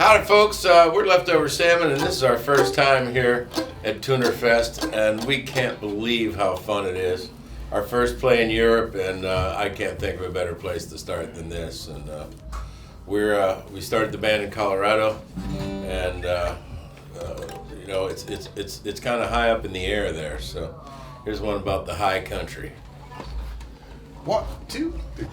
Howdy folks, we're Leftover Salmon and this is our first time here at Tønder Fest and we can't believe how fun it is. Our first play in Europe and I can't think of a better place to start than this. And we started the band in Colorado and you know it's kind of high up in the air there. So here's one about the high country. 1, 2, 3.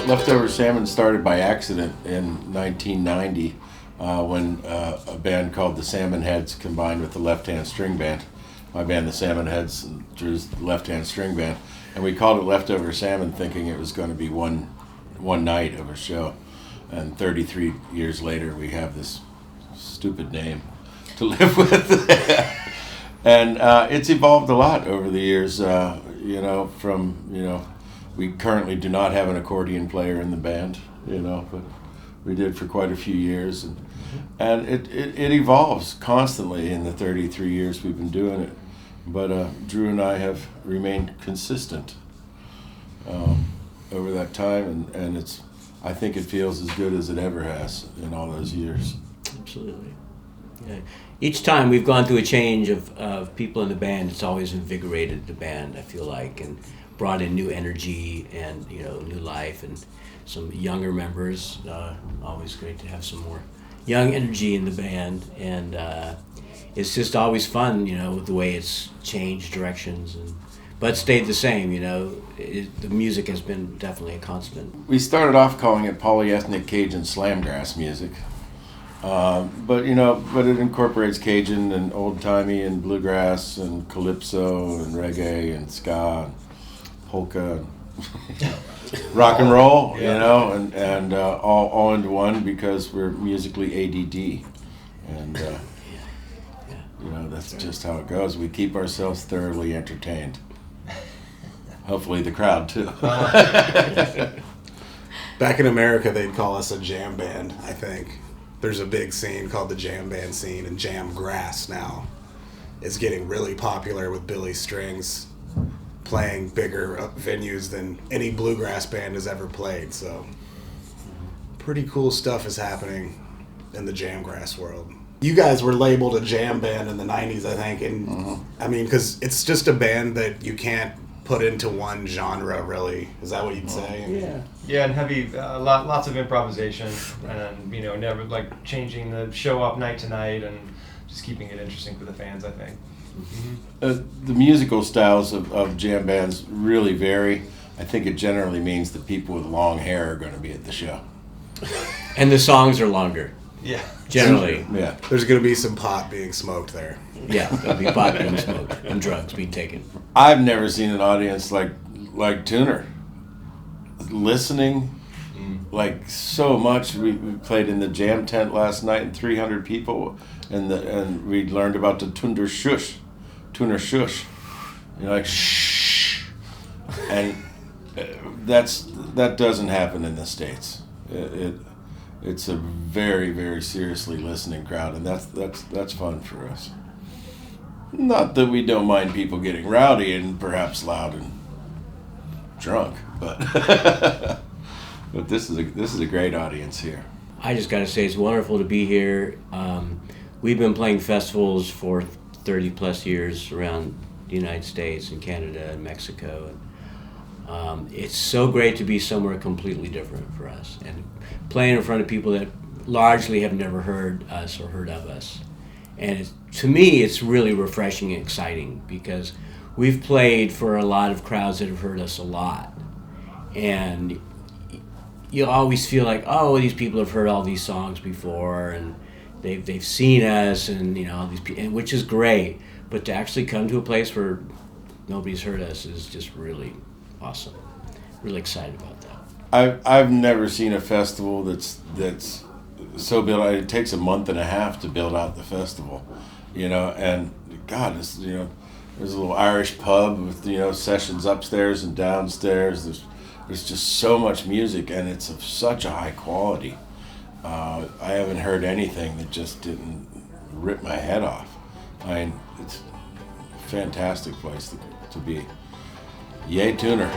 Leftover Salmon started by accident in 1990 when a band called the Salmon Heads combined with the Left Hand String Band. My band, the Salmon Heads, and Drew's Left Hand String Band. And we called it Leftover Salmon thinking it was going to be one night of a show. And 33 years later we have this stupid name to live with. And it's evolved a lot over the years. we currently do not have an accordion player in the band, but we did for quite a few years, and it evolves constantly in the 33 years we've been doing it. But Drew and I have remained consistent over that time, and I think it feels as good as it ever has in all those years. Absolutely. Yeah. Each time we've gone through a change of people in the band, it's always invigorated the band, I feel like, and brought in new energy and new life, and some younger members. Always great to have some more young energy in the band, and it's just always fun, with the way it's changed directions, but stayed the same. The music has been definitely a constant. We started off calling it polyethnic Cajun slamgrass music, but it incorporates Cajun and old timey and bluegrass and calypso and reggae and ska and polka and rock and roll, and all into one, because we're musically ADD, and that's just how it goes. We keep ourselves thoroughly entertained. Hopefully the crowd too. Back in America, they'd call us a jam band, I think. There's a big scene called the jam band scene, and jam grass now is getting really popular with Billy Strings playing bigger venues than any bluegrass band has ever played. So pretty cool stuff is happening in the jamgrass world. You guys were labeled a jam band in the 90s, I think, and I mean, because it's just a band that you can't put into one genre, really. Is that what you'd say? Yeah, and heavy, lots of improvisation, and never like changing the show up night to night, and just keeping it interesting for the fans, I think. The musical styles of jam bands really vary. I think it generally means that people with long hair are going to be at the show. And the songs are longer. Yeah. Generally. Yeah. There's going to be some pot being smoked there. Yeah, there'll be pot being smoked and drugs being taken. I've never seen an audience like Tønder listening like so much. We played in the jam tent last night, and 300 people, and we learned about the Tønder shush, like shh, and that doesn't happen in the States. It's a very, very seriously listening crowd, and that's fun for us. Not that we don't mind people getting rowdy and perhaps loud and drunk, but but this is a great audience here. I just got to say, it's wonderful to be here. We've been playing festivals for 30 plus years around the United States and Canada and Mexico, and it's so great to be somewhere completely different for us, and playing in front of people that largely have never heard us or heard of us. And to me, it's really refreshing and exciting, because we've played for a lot of crowds that have heard us a lot, and you always feel like, oh, these people have heard all these songs before, and they've seen us, and all these people, which is great. But to actually come to a place where nobody's heard us is just really awesome. Really excited about that. I've never seen a festival that's so built out. It takes a month and a half to build out the festival, and God, there's a little Irish pub with sessions upstairs and downstairs. There's just so much music, and it's of such a high quality. I haven't heard anything that just didn't rip my head off. I mean, it's a fantastic place to be. Yay, Tønder.